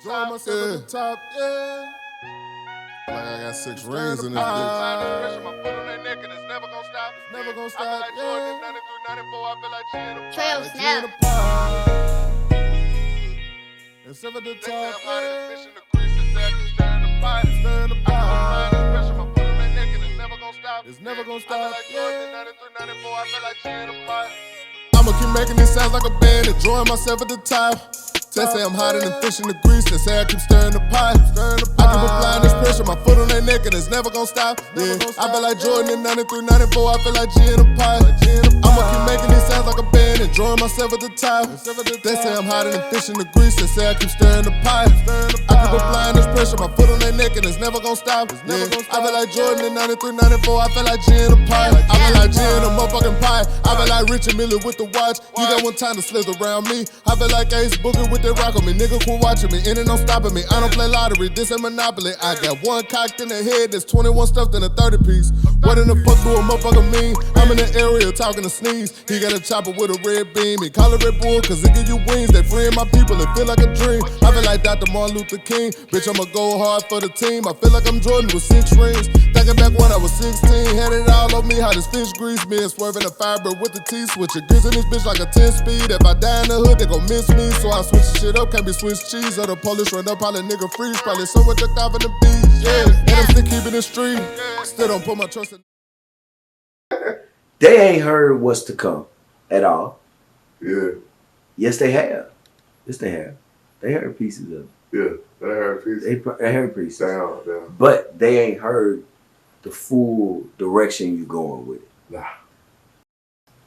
Enjoy myself at the top, yeah. Like I got 6 rings in this bitch. My foot on that neck and it's never gonna stop. Never gonna stop, I feel like Jordan, 93, 94, I feel like G in the Trail like snap. It's up at the top, yeah. Fish in the grease, it's stir in the pot. Stir in the pot. Pressure, my foot on that neck and it's never gonna stop. It's never gonna stop, I feel like Jordan, 93, 94, I feel like G in the pot. I'ma keep making these sounds like a band, enjoying myself at the top. They say I'm hotter than fish in the grease, they say I keep stirring the pot. I keep applying this pressure, my foot on their neck and it's never gonna stop. Yeah, I feel like Jordan in 93, 94, I feel like G in the pot. I'ma keep making these sounds like a band, enjoying myself at the top. They say I'm hotter than fish in the grease, they say I keep stirring the pot. I keep applying this pressure, my foot on their neck and it's never gonna stop. Yeah, I feel like Jordan in 93, 94, I feel like G in the pot. I feel like G in the motherfucking pot. I feel like Richard Miller with the watch. You got one time to slither around me. I feel like Ace Booker with that rock on me. Nigga quit watching me, ain't no stopping me. I don't play lottery, this ain't Monopoly. I got one cocked in the head, there's 21 stuffed in a 30 piece. What in the fuck do a motherfucker mean? I'm in the area talking to Sneeze. He got a chopper with a red beam. He call it Red Bull cause it give you wings. They freeing my people, it feel like a dream. I feel like Dr. Martin Luther King. Bitch, I'ma go hard for the team. I feel like I'm Jordan with 6 rings. Thinking back when I was 16, had it all on me, how this fish grease me and swerving the fiber with the T-switch. Greasing this bitch like a 10 speed. If I die in the hood, they gon' miss me. So I switch the shit up, can't be Swiss cheese. Or the polish run up, probably nigga freeze. Probably someone took off in the beach, yeah. And I'm still keeping it street. Still don't put my trust in. They ain't heard what's to come at all. Yeah. Yes, they have. Yes, they have. They heard pieces of it. Yeah, they heard pieces. They heard pieces. Down. But they ain't heard the full direction you going with it. Nah.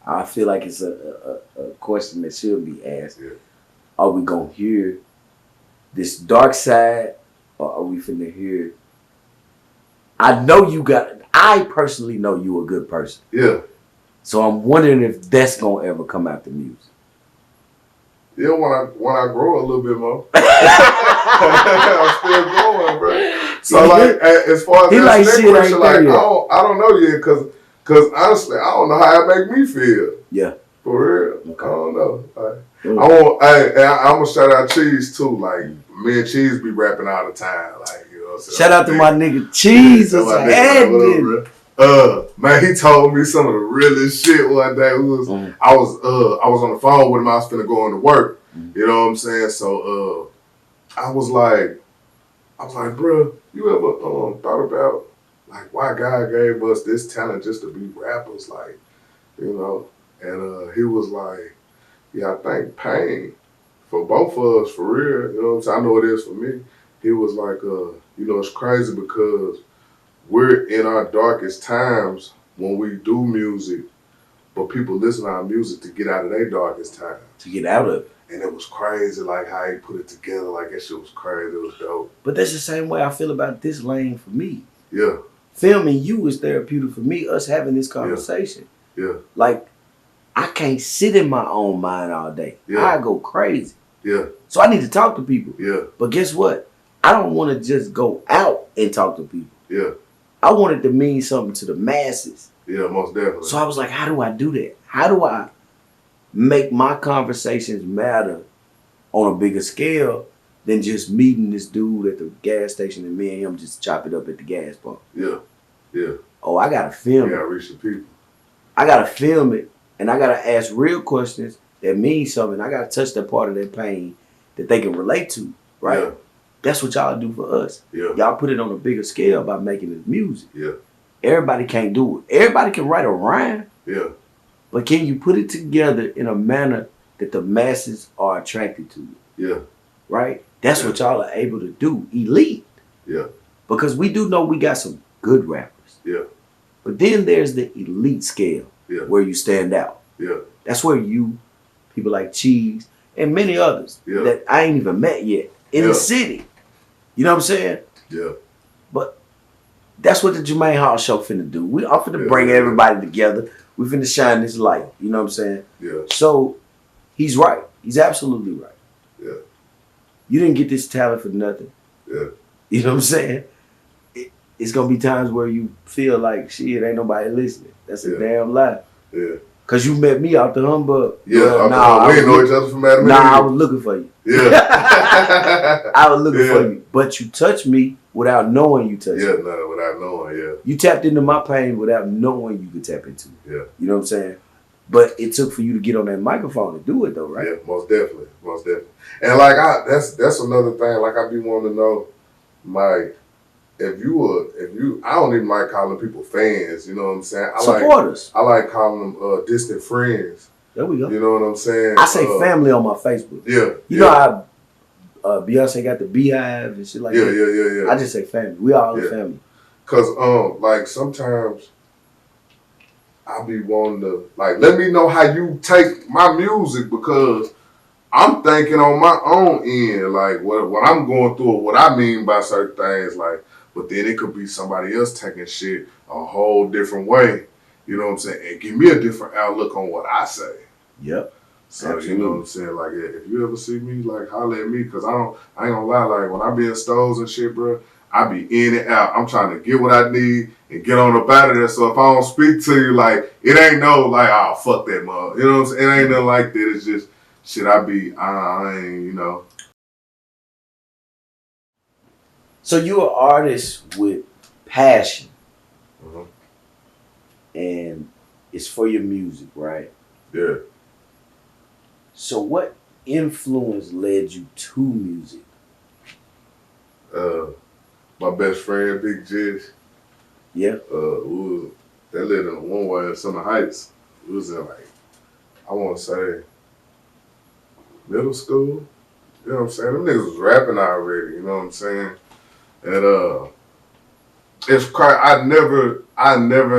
I feel like it's a question that should be asked. Yeah. Are we gonna hear this dark side, or are we finna hear? I personally know you a good person. Yeah. So I'm wondering if that's gonna ever come out the music. Yeah, when I grow a little bit more. I'm still growing, bro. So like as far as that question, like I don't know yet, cause honestly I don't know how it make me feel. Yeah. For real. Okay. I don't know. Like, I'm gonna shout out Cheese too. Like me and Cheese be rapping all the time. Like, you know what I'm saying? Shout out to my nigga Cheese. Man, he told me some of the realest shit one day. I was on the phone with him. I was finna go into work. You know what I'm saying? So I was like, bro, you ever thought about like why God gave us this talent just to be rappers? Like, you know? And he was like, yeah, I think pain for both of us, for real. You know what I'm saying? I know it is for me. He was like, you know, it's crazy because we're in our darkest times when we do music, but people listen to our music to get out of their darkest time. To get out of it. And it was crazy, like how he put it together. Like that shit was crazy. It was dope. But that's the same way I feel about this lane for me. Yeah. Filming you is therapeutic for me, us having this conversation. Yeah. Like, I can't sit in my own mind all day. Yeah. I go crazy. Yeah. So I need to talk to people. Yeah. But guess what? I don't want to just go out and talk to people. Yeah. I want it to mean something to the masses. Yeah, most definitely. So I was like, how do I do that? How do I make my conversations matter on a bigger scale than just meeting this dude at the gas station and me and him just chop it up at the gas pump? Yeah. Yeah. Oh, I gotta film it. Yeah, reach the people. I gotta film it, and I gotta ask real questions that mean something. I gotta touch that part of their pain that they can relate to, right? Yeah. That's what y'all do for us. Yeah. Y'all put it on a bigger scale by making this music. Yeah. Everybody can't do it. Everybody can write a rhyme. Yeah. But can you put it together in a manner that the masses are attracted to it? Yeah. Right? That's what y'all are able to do. Elite. Yeah. Because we do know we got some good rappers. Yeah. But then there's the elite scale where you stand out. Yeah. That's where you, people like Cheese, and many others that I ain't even met yet in the city. You know what I'm saying? Yeah. But that's what the Jermaine Hall Show finna do. I'm finna bring everybody together. We finna shine this light. You know what I'm saying? Yeah. So he's right. He's absolutely right. Yeah. You didn't get this talent for nothing. Yeah. You know what I'm saying? It's gonna be times where you feel like shit, ain't nobody listening. That's a damn lie. Yeah. Cause you met me out the humbug. Yeah, nah, we didn't know each other from Adam. Nah, I was looking for you. Yeah. I was looking for you. But you touched me without knowing you touched me. Yeah, no, without knowing, yeah. You tapped into my pain without knowing you could tap into it. Yeah. You know what I'm saying? But it took for you to get on that microphone to do it though, right? Yeah, most definitely. Most definitely. And like that's another thing, like I be wanting to know, like, if you I don't even like calling people fans, you know what I'm saying? Supporters. I like calling them distant friends. There we go. You know what I'm saying? I say family on my Facebook. Yeah. You know how Beyonce got the beehive and shit like that? Yeah. I just say family. We all a family. Cause like sometimes I be wanting to like let me know how you take my music because I'm thinking on my own end, like what I'm going through or what I mean by certain things, like, but then it could be somebody else taking shit a whole different way. You know what I'm saying? And give me a different outlook on what I say. Yep. So absolutely. You know what I'm saying? Like if you ever see me, like holler at me, cause I ain't gonna lie, like when I be in stores and shit, bro, I be in and out. I'm trying to get what I need and get on up out of there. So if I don't speak to you, like it ain't no like, oh fuck that mother. You know what I'm saying? It ain't nothing like that. It's just shit, I ain't, you know. So you're an artist with passion. Mm-hmm. And it's for your music, right? Yeah. So what influence led you to music? My best friend, Big Jizz. Yeah. They lived in one way in Summer Heights. It was in like, I want to say, middle school. You know what I'm saying? Them niggas was rapping already, you know what I'm saying? And it's crazy. I never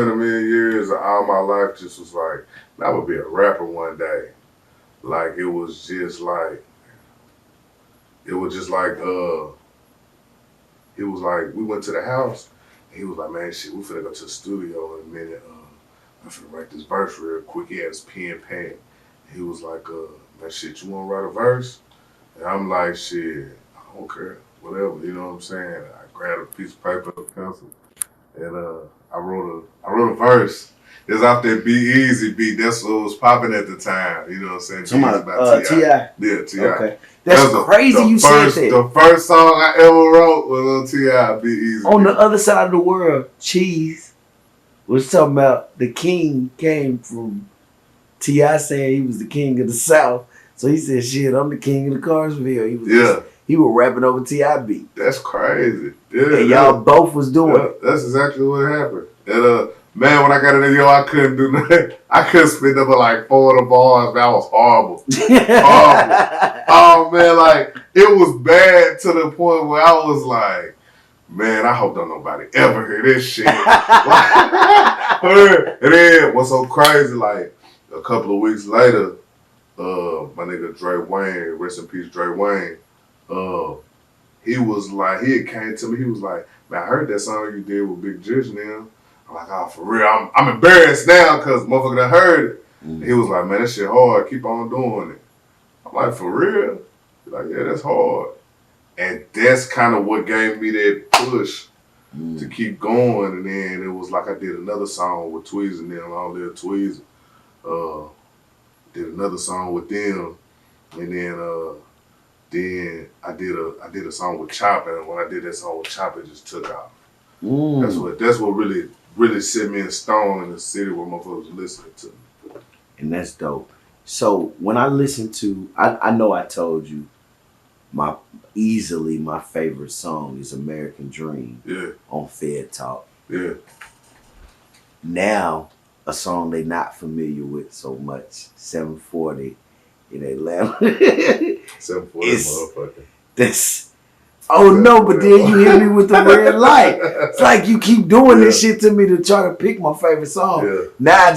in a million years of all my life just was like, I would be a rapper one day. Like it was just like we went to the house and he was like, man, shit, we finna go to the studio in a minute. I'm finna write this verse real quick. He had his pen pad. He was like, man, shit, you wanna write a verse? And I'm like, shit, I don't care, whatever, you know what I'm saying? I grabbed a piece of paper and a pencil, and I wrote a verse. It's off that Be Easy beat. That's what was popping at the time, you know what I'm saying? Somebody, T.I. Yeah, T.I. Okay. That's crazy you said that. The first song I ever wrote was on T.I. Be Easy. On the other side of the world, Cheese was talking about the king came from T.I. saying he was the king of the South. So he said, shit, I'm the king of the Carsville. He was rapping over T.I. beat. That's crazy. Yeah, and y'all both was doing it. That's exactly what happened. And man, when I got in the I couldn't do nothing. I couldn't spit up like 4 of the bars. Man, I was horrible. Horrible. Oh man, like it was bad to the point where I was like, man, I hope don't nobody ever hear this shit. And then what's so crazy, like a couple of weeks later, my nigga Dre Wayne, rest in peace, Dre Wayne. He was like, he had came to me. He was like, man, I heard that song you did with Big Jish now. I'm like, oh, for real, I'm embarrassed now because motherfucker done heard it. Mm-hmm. He was like, man, that shit hard. Keep on doing it. I'm like, for real? He's like, yeah, that's hard. And that's kind of what gave me that push to keep going. And then it was like I did another song with Tweez and them, Long Live Tweez. Did another song with them. And then I did a song with Chopper, and when I did that song with Chopper, it just took off. That's what really set me in stone in the city where motherfuckers listening to me. And that's dope. So when I listen to, I know I told you, easily my favorite song is American Dream. Yeah. On Fed Talk. Yeah. Now, a song they not familiar with so much, 740 in Atlanta. 740, motherfucker. That's, oh no, but then you hit me with the red light. It's like you keep doing this shit to me to try to pick my favorite song. Yeah. Now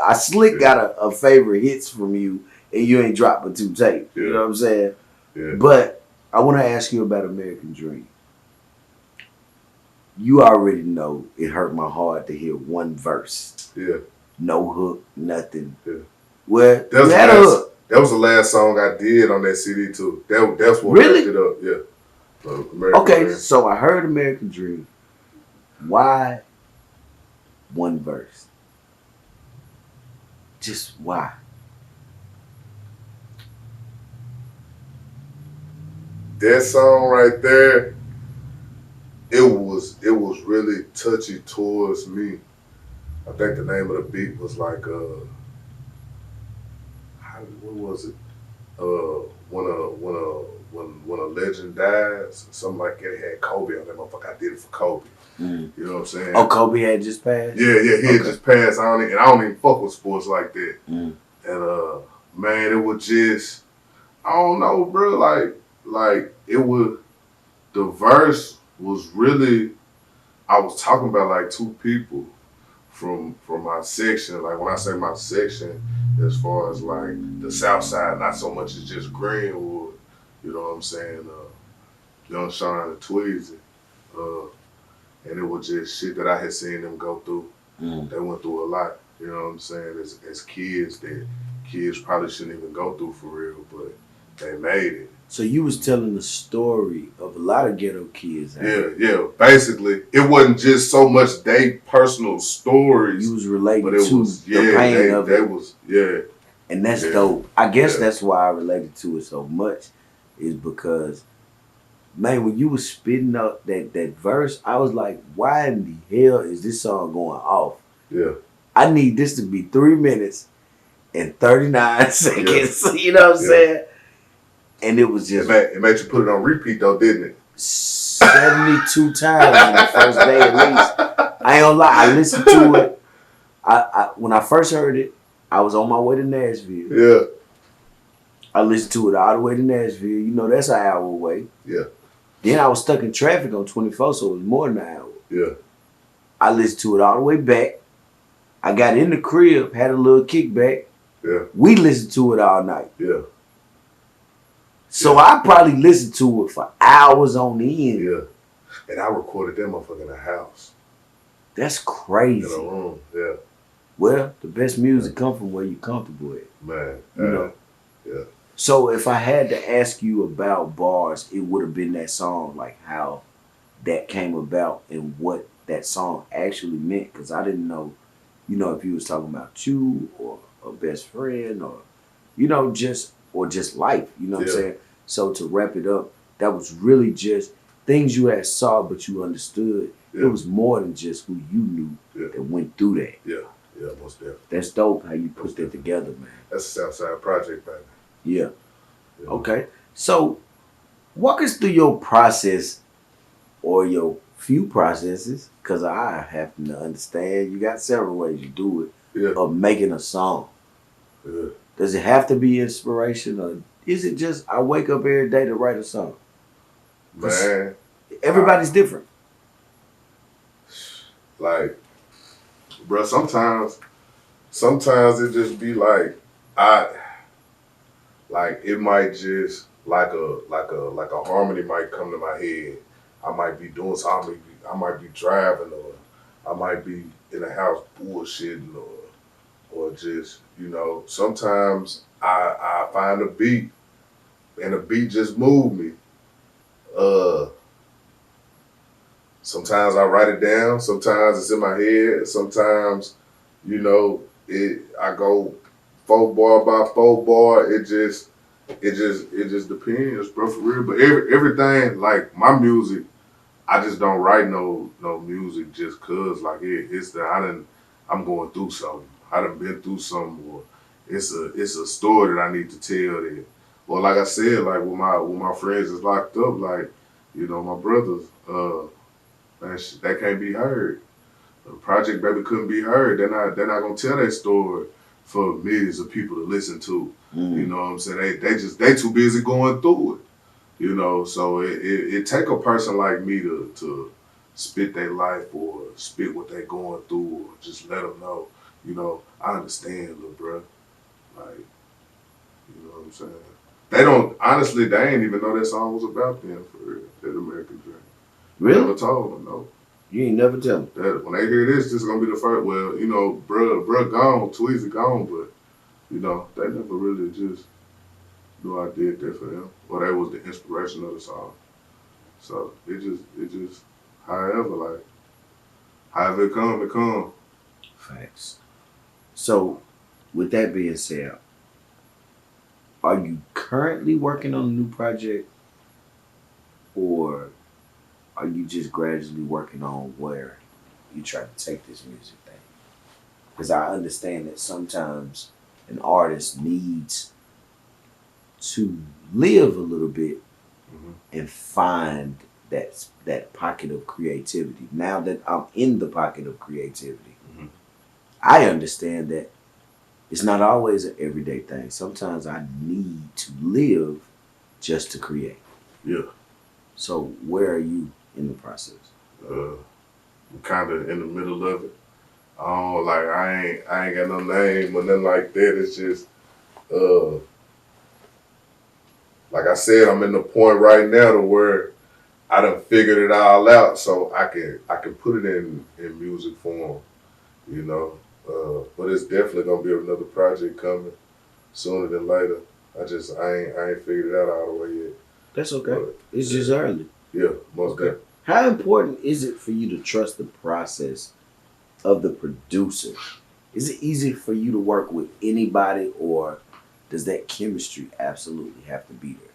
I slick got a favorite hits from you, and you ain't dropped but 2 tapes. Yeah. You know what I'm saying? Yeah. But I want to ask you about American Dream. You already know it hurt my heart to hear one verse. Yeah. No hook, nothing. Yeah. Well, you had a hook. That was the last song I did on that CD too. That's what really? wrapped it up. Yeah. Okay, Dream. so I heard American Dream. Why one verse? Just why? That song right there, it was really touchy towards me. I think the name of the beat was like what was it? When a legend dies, something like that. It had Kobe on that motherfucker. I did it for Kobe. Mm. You know what I'm saying? Oh, Kobe had just passed? Yeah, he had just passed. I don't even fuck with sports like that. Mm. And man, it was just, I don't know, bro. Like it was, the verse was really, I was talking about like two people from my section. Like when I say my section, as far as like the South Side, not so much as just Greenwood. You know what I'm saying? Young Sean and Tweezy. And it was just shit that I had seen them go through. Mm. They went through a lot. You know what I'm saying? As kids, that kids probably shouldn't even go through for real, but they made it. So you was telling the story of a lot of ghetto kids. Yeah. Basically, it wasn't just so much they personal stories. You was relating but it to was, the pain of it. Was, yeah. And that's dope. I guess that's why I related to it so much, is because, man, when you was spitting up that verse, I was like, why in the hell is this song going off? Yeah. I need this to be 3 minutes and 39 seconds. You know what I'm saying? And it was just... It made you put it on repeat, though, didn't it? 72 times in the first day at least. I ain't gonna lie, I listened to it. I when I first heard it, I was on my way to Nashville. Yeah. I listened to it all the way to Nashville. You know, that's an hour away. Yeah. Then I was stuck in traffic on 24, so it was more than an hour. Yeah. I listened to it all the way back. I got in the crib, had a little kickback. Yeah. We listened to it all night. Yeah. So I probably listened to it for hours on end. Yeah. And I recorded that motherfucker in the house. That's crazy. In a room. Yeah. Well, the best music come from where you're comfortable with. Man. You know? Yeah. So if I had to ask you about bars, it would have been that song, like how that came about and what that song actually meant. Because I didn't know, you know, if you was talking about you or a best friend or, you know, just life. You know what I'm saying? So to wrap it up, that was really just things you had saw, but you understood. It was more than just who you knew that went through that. Yeah, most definitely. That's dope how you put that together, man. That's a Southside project, baby. Yeah. Okay. So walk us through your process or your few processes, because I happen to understand you got several ways you do it, of making a song. Yeah. Does it have to be inspiration, or is it just I wake up every day to write a song? Man. Everybody's different. Like, bro, sometimes it just be like, it might just like a harmony might come to my head. I might be doing something. I might be driving, or I might be in the house bullshitting, or just, you know. Sometimes I find a beat, and the beat just move me. Sometimes I write it down. Sometimes it's in my head. Sometimes, you know, I go 4 bar by 4 bar. It just depends, bro, for real. But everything, like my music, I just don't write no music just cause like it's that I'm going through something. I done been through something, or it's a story that I need to tell that. Well, like I said, like when my friends is locked up, like, you know, my brothers, that can't be heard. The Project Baby couldn't be heard. They're not gonna tell that story for millions of people to listen to. You know what I'm saying? They too busy going through it. You know, so it take a person like me to spit their life or spit what they going through, or just let them know, you know, I understand, little bro. Like, you know what I'm saying? Honestly, they ain't even know that song was about them, for real. That American Dream. Really? Never told them, no. You ain't never tell them. That when they hear this is gonna be the first. Well, you know, bruh gone, Tweezy gone, but you know, they never really just knew I did that for them, or that was the inspiration of the song. So it just, however it come, it come. Facts. So with that being said, are you currently working on a new project, or are you just gradually working on where you try to take this music thing? Because I understand that sometimes an artist needs to live a little bit and find that pocket of creativity. Now that I'm in the pocket of creativity, I understand that it's not always an everyday thing. Sometimes I need to live just to create. Yeah. So where are you in the process? I'm kind of in the middle of it. I ain't got no name or nothing like that. It's just, like I said, I'm in the point right now to where I done figured it all out, so I can put it in music form, you know. But it's definitely gonna be another project coming sooner than later. I ain't figured it out all the way yet. That's okay. But, it's just early. Yeah, most definitely. How important is it for you to trust the process of the producer? Is it easy for you to work with anybody, or does that chemistry absolutely have to be there?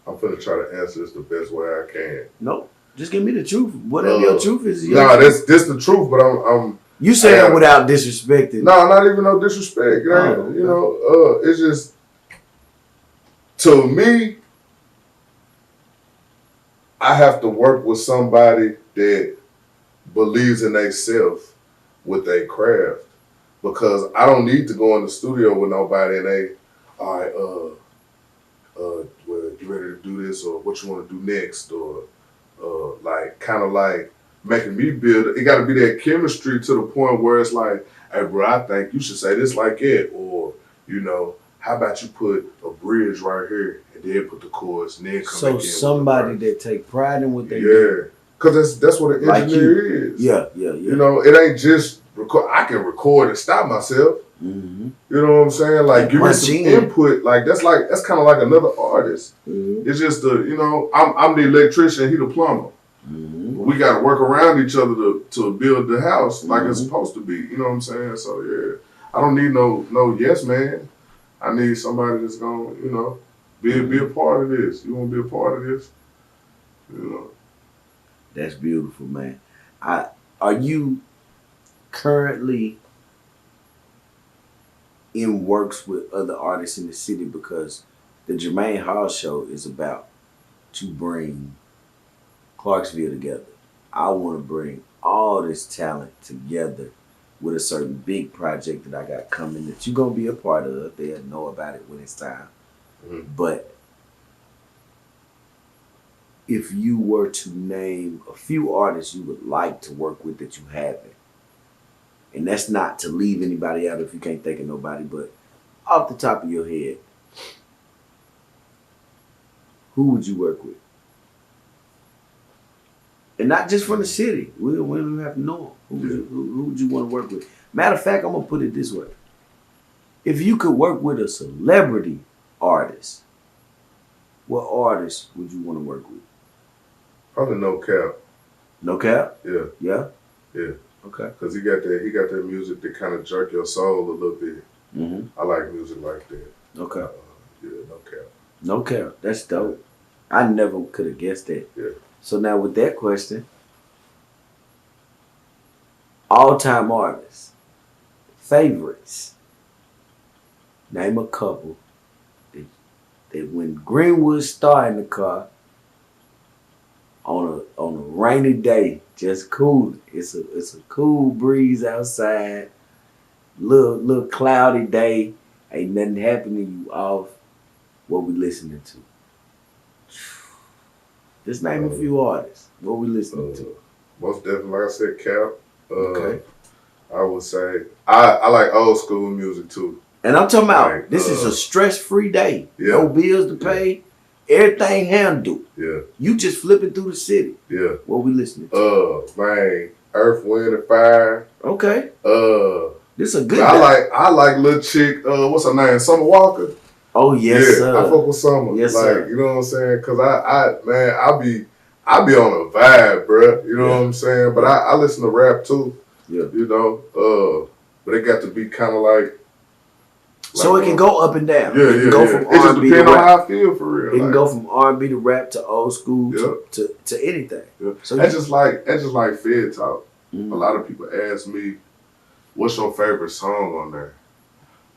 I'm finna try to answer this the best way I can. No, just give me the truth. Whatever your truth is. This the truth, but I'm you say that without disrespecting. No, not even no disrespect. Okay. You know, it's just, to me, I have to work with somebody that believes in themselves with their craft, because I don't need to go in the studio with nobody and they, all right, well, you ready to do this, or what you want to do next, or like kind of like making me build. It got to be that chemistry to the point where it's like, hey, bro, I think you should say this like it, or you know, how about you put a bridge right here and then put the chorus and then come back in. So somebody that take pride in what they do. Yeah, because that's what an engineer is. Yeah. You know, it ain't just record. I can record and stop myself. Mm-hmm. You know what I'm saying? Like, give me some input. Like that's kind of like another artist. Mm-hmm. It's just I'm the electrician, he the plumber. Mm-hmm. We got to work around each other to build the house like it's supposed to be. You know what I'm saying? So yeah, I don't need no yes man. I need somebody that's gonna, you know, be a part of this. You want to be a part of this? You know. That's beautiful, man. Are you currently in works with other artists in the city? Because the Jermaine Hall show is about to bring Clarksville together. I want to bring all this talent together with a certain big project that I got coming that you're going to be a part of. They'll know about it when it's time. Mm-hmm. But if you were to name a few artists you would like to work with that you haven't, and that's not to leave anybody out if you can't think of nobody, but off the top of your head, who would you work with? And not just from the city. We don't have to know them. Who would you want to work with? Matter of fact, I'm going to put it this way. If you could work with a celebrity artist, what artist would you want to work with? Probably No Cap. No Cap? Yeah. Yeah? Yeah. Okay. Because he got that music that kind of jerk your soul a little bit. Mm-hmm. I like music like that. Okay. Yeah, No Cap. No Cap. That's dope. I never could have guessed that. Yeah. So now with that question, all-time artists, favorites, name a couple that when Greenwood Star in the car on a rainy day, just cool. It's a cool breeze outside, little cloudy day, ain't nothing happening, you off. What we listening to? Just name a few artists. What we listening to? Most definitely, like I said, Cap. Okay. I would say I like old school music too. And I'm talking about this is a stress-free day. Yeah. No bills to pay. Everything handled. Yeah. You just flipping through the city. Yeah. What we listening to? Man, Earth, Wind, and Fire. Okay. This is a good. I like little chick. What's her name? Summer Walker. Oh yes, sir. I fuck with Summer. Yes, like, sir. You know what I'm saying? Cause I be on a vibe, bruh. You know what I'm saying? But I listen to rap too. Yeah. You know, but it got to be kind of like. So it can go up and down. Yeah, it can go from It just R&B to depends on rap. how I feel for real. It can go from R&B to rap to old school to anything. Yeah. So that's just like Fed talk. Mm-hmm. A lot of people ask me, "What's your favorite song on there?"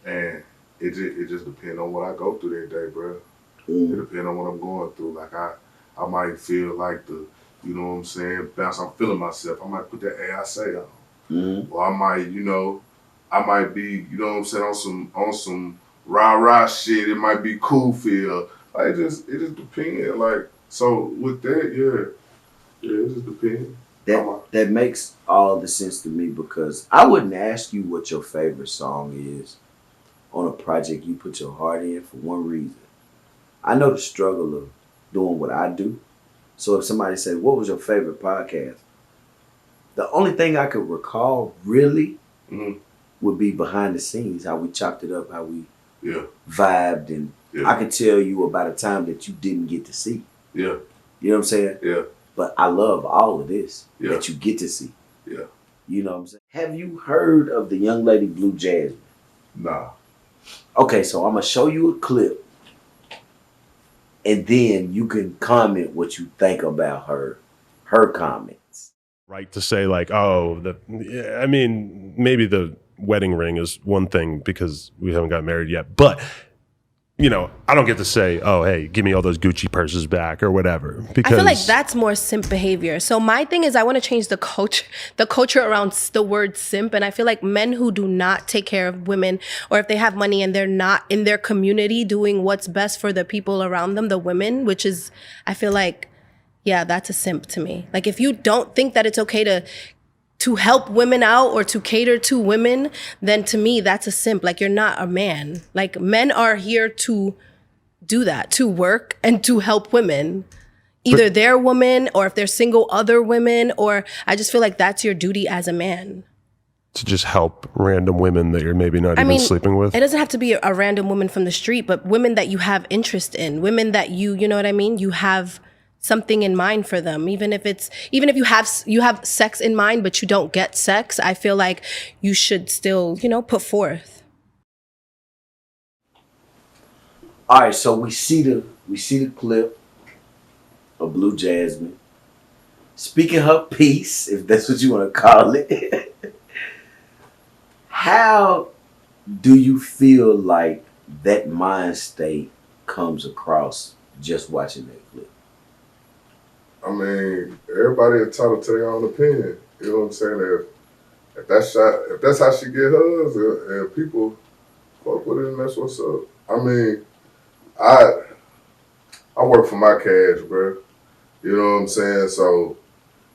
And it just depends on what I go through that day, bro. Mm-hmm. It depends on what I'm going through. Like I might feel like you know what I'm saying, bounce. I'm feeling myself. I might put that AIC on, or I might be, you know what I'm saying, on some rah shit. It might be cool feel. Like it just depends. Like so with that, yeah, it just depends. That makes all the sense to me because I wouldn't ask you what your favorite song is on a project you put your heart in for one reason. I know the struggle of doing what I do. So if somebody said, "What was your favorite podcast?" The only thing I could recall really would be behind the scenes, how we chopped it up, how we vibed, and I could tell you about a time that you didn't get to see. Yeah. You know what I'm saying? Yeah. But I love all of this that you get to see. Yeah. You know what I'm saying? Have you heard of the young lady Blue Jasmine? Nah. Okay, so I'm going to show you a clip, and then you can comment what you think about her comments. Right to say like, oh, I mean, maybe the wedding ring is one thing because we haven't got married yet, but you know, I don't get to say, oh, hey, give me all those Gucci purses back or whatever. Because I feel like that's more simp behavior. So my thing is I want to change the culture around the word simp. And I feel like men who do not take care of women, or if they have money and they're not in their community doing what's best for the people around them, the women, which is, I feel like, yeah, that's a simp to me. Like if you don't think that it's okay to help women out or to cater to women, then to me, that's a simp. Like you're not a man. Like men are here to do that, to work and to help women. Either they're women or if they're single, other women, or I just feel like that's your duty as a man. To just help random women that you're maybe not even sleeping with? It doesn't have to be a random woman from the street, but women that you have interest in, women that you know what I mean? You have something in mind for them, even if you have sex in mind but you don't get sex, I feel like you should still, put forth. All right, so we see the clip of Blue Jasmine speaking her piece, if that's what you want to call it. How do you feel like that mind state comes across just watching that clip? I mean, everybody entitled to their own opinion. You know what I'm saying? If that's how she get hers, and people fuck with it, and that's what's up. I mean, I work for my cash, bro. You know what I'm saying? So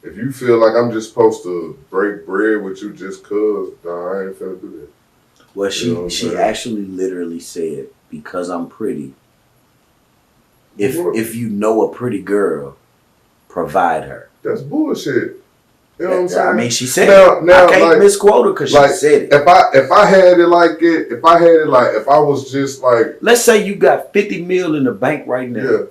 if you feel like I'm just supposed to break bread with you just cause, nah, I ain't finna do that. Well, she actually literally said, because I'm pretty. If you know a pretty girl, provide her. That's bullshit. You know what I'm saying? I mean, she said it. Now, I can't misquote her because she said it. If I had it like if I was just like, let's say you got 50 mil in the bank right now. Yeah.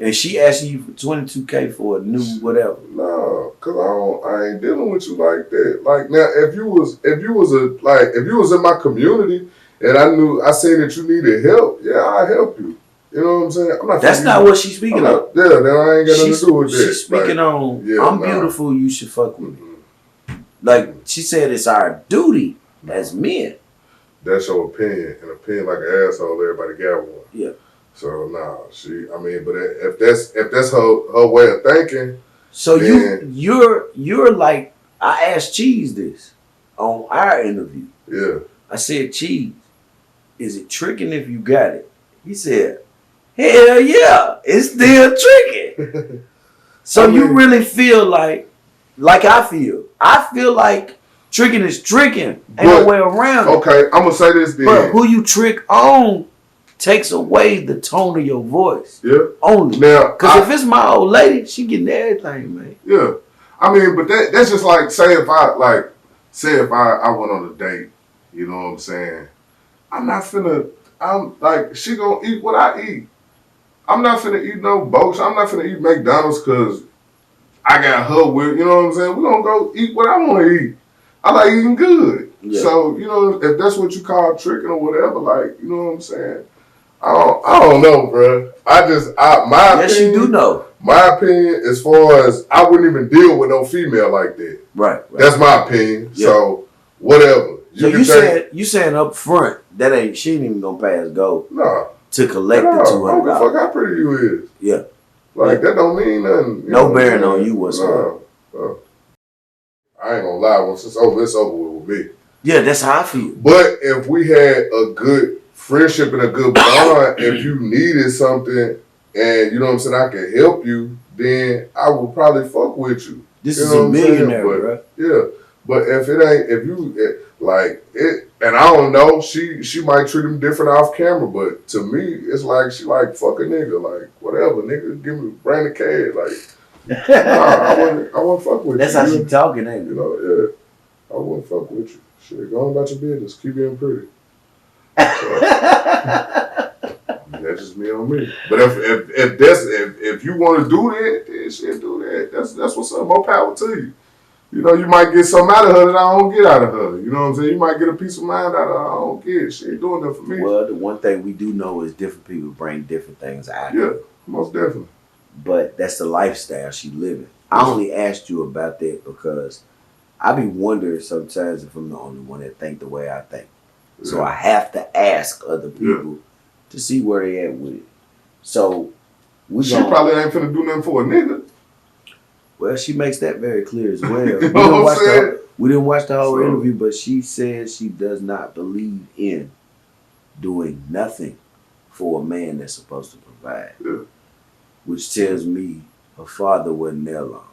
And she asking you for $22K for a new whatever. No, cause I ain't dealing with you like that. Like now, if you was in my community and I seen that you needed help, yeah, I help you. You know what I'm saying? That's not what she's speaking of. Yeah, then I ain't got nothing to do with that. She's speaking on, I'm beautiful, you should fuck with me. Like, she said it's our duty as men. That's your opinion. An opinion like an asshole, everybody got one. Yeah. So, but if that's her way of thinking. So you're like, I asked Cheese this on our interview. Yeah. I said, Cheese, is it tricking if you got it? He said, hell yeah, it's still tricky. So you really feel like I feel. I feel like tricking is tricking. Ain't no way around it. Okay, I'm gonna say this then. But who you trick on takes away the tone of your voice. Yeah. Only. Now, because if it's my old lady, she getting everything, man. Yeah. I mean, but that's just like, say if I went on a date, you know what I'm saying? I'm like, she gonna eat what I eat. I'm not finna eat no boats. I'm not finna eat McDonald's because I got her with, you know what I'm saying? We gonna go eat what I want to eat. I like eating good. Yeah. So, you know, if that's what you call tricking or whatever, like, you know what I'm saying? I don't know, bro. My Yes, opinion, you do know. My opinion, as far as I wouldn't even deal with no female like that. Right. That's my opinion. Yeah. So, whatever. So you saying up front that she ain't even gonna pass go Nah. to collect the I don't give a $200. fuck how pretty you is. Yeah. Like, that don't mean nothing. No bearing on you whatsoever. No. I ain't gonna lie. Once it's over with me. Yeah, that's how I feel. But if we had a good friendship and a good bond, if you needed something and, you know what I'm saying, I can help you, then I would probably fuck with you. This you is know a what I'm saying? millionaire, But, bro. Yeah. But if it ain't, if you, like, it, and I don't know, she might treat him different off camera, but to me, it's like, she like, fuck a nigga, like, whatever, nigga, bring the cash, like, nah, I wouldn't fuck with That's you. how she talking, ain't You it? know, yeah. I wouldn't fuck with you. Shit, go on about your business. Keep being pretty. That's just me on me. But if you want to do that, then shit, do that. That's what's up. More power to you. You know, you might get something out of her that I don't get out of her. You know what I'm saying? You might get a peace of mind out of her I don't get. She ain't doing that for me. Well, the one thing we do know is different people bring different things out. Yeah, most definitely. But that's the lifestyle she living. I only asked you about that because I be wondering sometimes if I'm the only one that think the way I think. So I have to ask other people to see where they at with it. So she probably ain't finna do nothing for a nigga. Well, she makes that very clear as well. You know what I'm saying? We didn't watch the whole interview, but she said she does not believe in doing nothing for a man that's supposed to provide. Yeah. Which tells me her father wasn't there long.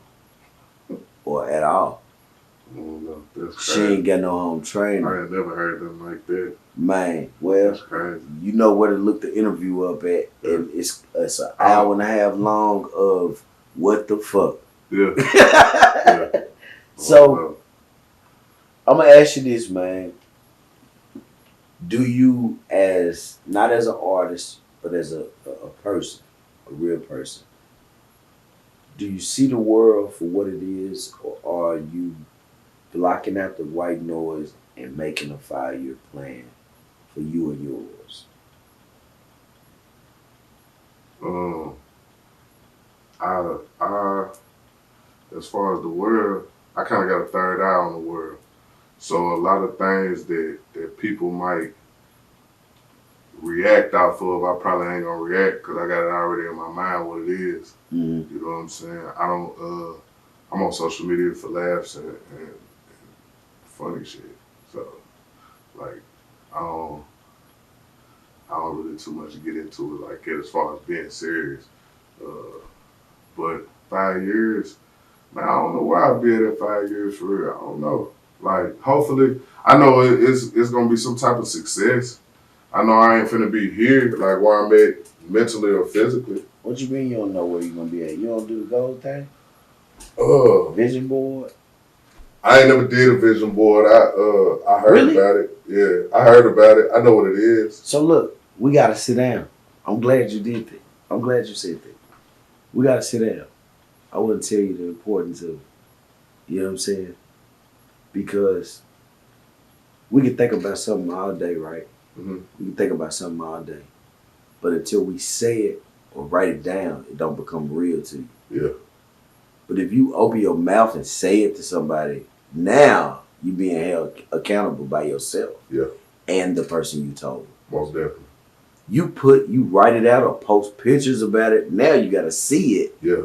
Or at all. No, that's She crazy. ain't got no home training. I ain't never heard nothing like that. Man, well, That's crazy. you know where to look the interview up at, and it's an hour and a half long of what the fuck. Yeah. Yeah. So, I'm gonna ask you this, man. Do you, as not as an artist, but as a person, a real person, do you see the world for what it is, or are you blocking out the white noise and making a 5-year plan for you and yours? I as far as the world, I kind of got a third eye on the world. So a lot of things that people might react off of, I probably ain't gonna react because I got it already in my mind what it is. Mm-hmm. You know what I'm saying? I don't. I'm on social media for laughs and funny shit. So like I don't really too much get into it like that as far as being serious. But 5 years, man, I don't know where I'll be at 5 years for real. I don't know. Like, hopefully, I know it's gonna be some type of success. I know I ain't finna be here, like where I'm at mentally or physically. What you mean you don't know where you're gonna be at? You don't do the goal thing? Vision board? I ain't never did a vision board. I heard Really? about it. Yeah, I heard about it. I know what it is. So look, we gotta sit down. I'm glad you did that. I'm glad you said that. We gotta sit down. I wouldn't tell you the importance of it. You know what I'm saying? Because we can think about something all day, right? Mm-hmm. We can think about something all day. But until we say it or write it down, it don't become real to you. Yeah. But if you open your mouth and say it to somebody, now you're being held accountable by yourself. Yeah. And the person you told. Most definitely. You write it out or post pictures about it. Now you got to see it. Yeah.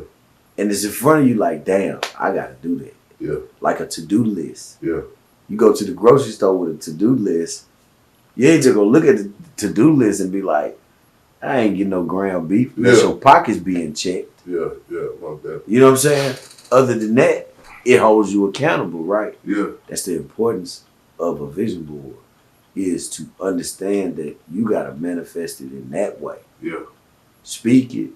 And it's in front of you like, damn, I got to do that. Yeah. Like a to-do list. Yeah. You go to the grocery store with a to-do list. You ain't just going to look at the to-do list and be like, I ain't getting no ground beef unless your pocket's being checked. Yeah. Yeah. Most definitely. You know what I'm saying? Other than that, it holds you accountable, right? Yeah. That's the importance of a vision board, is to understand that you got to manifest it in that way. Yeah. Speak it,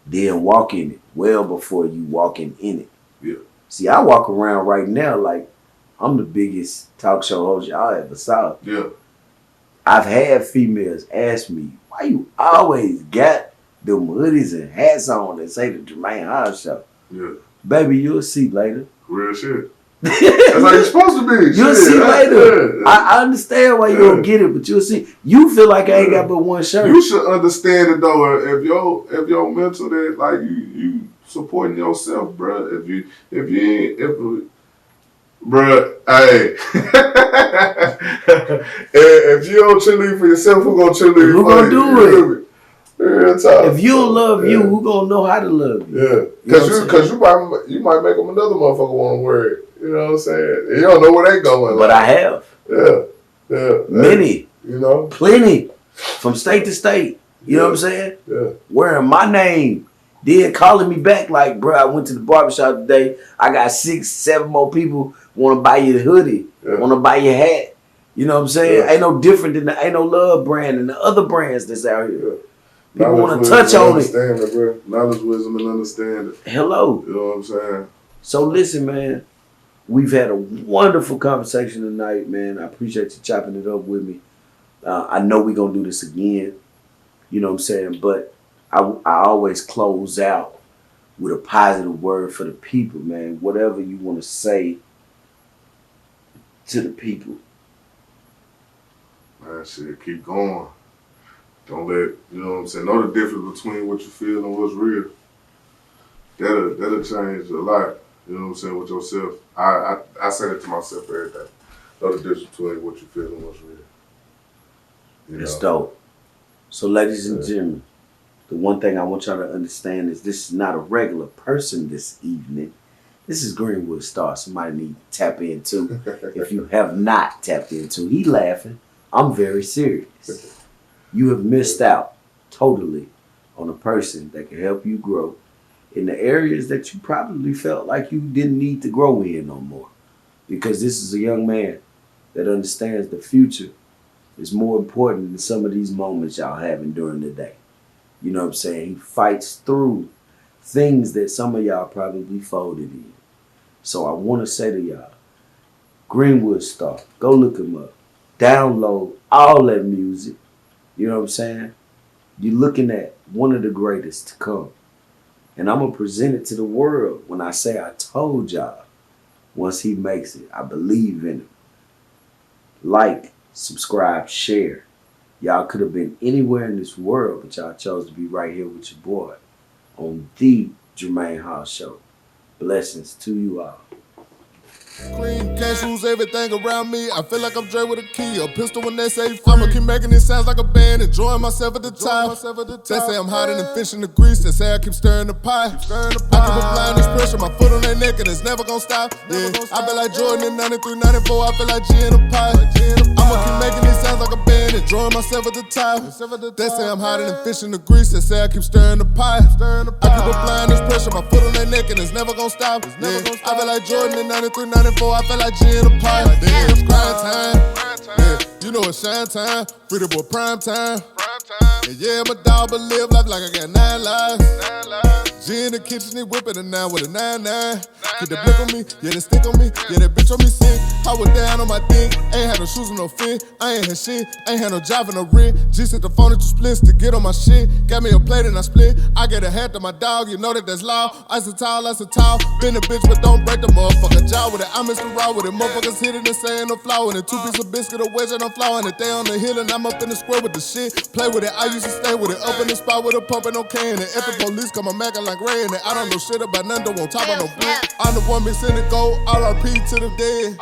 then walk in it well before you walking in it. Yeah. See, I walk around right now like I'm the biggest talk show host y'all ever saw. Yeah. I've had females ask me, why you always got them hoodies and hats on that say the Jermaine House Show? Yeah. Baby, you'll see later. Real shit. That's how you're supposed to be. You'll see later. I understand why you don't get it, but you'll see. You feel like I ain't got but one shirt. You should understand it though. If your mental that like you supporting yourself, bro. Bruh, hey. If you don't cheerlead for yourself, who gonna cheerlead for you? Who gonna do it? Real talk. If you don't love you, who gonna know how to love you? Yeah, because you might make them another motherfucker want to wear it. You know what I'm saying? You don't know where they going. But I have. Yeah. Many. You know? Plenty. From state to state. You know what I'm saying? Yeah. Wearing my name. Then calling me back like, bro, I went to the barbershop today. I got 6, 7 more people want to buy your hoodie. Want to buy your hat. You know what I'm saying? Ain't no different than ain't no love brand and the other brands that's out here. People want to touch on it. Bro. Knowledge, wisdom, and understanding. Hello. You know what I'm saying? So listen, man. We've had a wonderful conversation tonight, man. I appreciate you chopping it up with me. I know we're going to do this again. You know what I'm saying? But I always close out with a positive word for the people, man. Whatever you want to say to the people. Man, shit, keep going. Don't let, you know what I'm saying? Know the difference between what you feel and what's real. That'll change a lot. You know what I'm saying, with yourself. I say that to myself every day. Know the difference between what you feel and what's real. It's dope. So ladies and gentlemen, the one thing I want y'all to understand is this is not a regular person this evening. This is Greenwood Star. Somebody need to tap into. If you have not tapped into, he laughing. I'm very serious. You have missed out totally on a person that can help you grow in the areas that you probably felt like you didn't need to grow in no more. Because this is a young man that understands the future is more important than some of these moments y'all having during the day. You know what I'm saying? He fights through things that some of y'all probably folded in. So I want to say to y'all, Greenwood Star, go look him up. Download all that music. You know what I'm saying? You're looking at one of the greatest to come. And I'm going to present it to the world when I say I told y'all. Once he makes it, I believe in him. Like, subscribe, share. Y'all could have been anywhere in this world, but y'all chose to be right here with your boy on the Jermaine Hall Show. Blessings to you all. Clean cash rules everything around me. I feel like I'm Dre with a key, a pistol when they say free. I'ma keep making it sounds like a band, enjoying myself at the time. They say I'm hotter than fish in the grease. They say I keep stirring the pot. I keep applying this pressure, my foot on their neck and it's never gonna stop. Yeah, I feel like Jordan in 93, 94. I feel like G in the pot. I'ma keep making it sounds like a band, enjoying myself at the time. They say I'm hotter than fish in the grease. They say I keep stirring the pot. I keep applying this pressure, my foot on their neck and it's never gonna stop. Yeah, I feel like Jordan in 93, 94. I feel like G in the pot. Yeah, it's grind time. Yeah, you know it's shine time. Free boy prime time. And yeah, I'm a dog, but live life like I got 9 lives. G in the kitchen, he whipping it now with a 9-9. Keep the blick on me, yeah, the stick on me, yeah, that bitch on me sick. I was down on my dick, ain't had no shoes and no fit. I ain't had shit, ain't had no job and no rent. G sent the phone into splits to get on my shit. Got me a plate and I split. I get a hat to my dog, you know that's law. Ice a towel. Been a bitch, but don't break the motherfucker jaw with it. I'm Mr. Raw with it. Motherfuckers hitting and saying no flaw in it. 2 pieces of biscuit, a wedge and I'm flowing it. They on the hill and I'm up in the square with the shit. Play with it, I used to stay with it. Up in the spot with a pump and no can. And if the police come, I'm acting like Ray. And I don't know shit about none, don't want top on no bitch. I'm the one mixing the gold, RIP to the dead.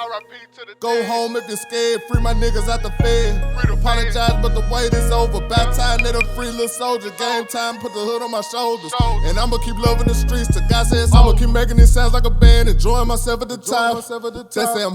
Go home if you're scared, free my niggas out the fed. Apologize, but the wait is over. Back time, let a free little soldier. Game time, put the hood on my shoulders. And I'ma keep loving the streets till God says I'ma keep making it sounds like a band, enjoying myself at the time. They say I'm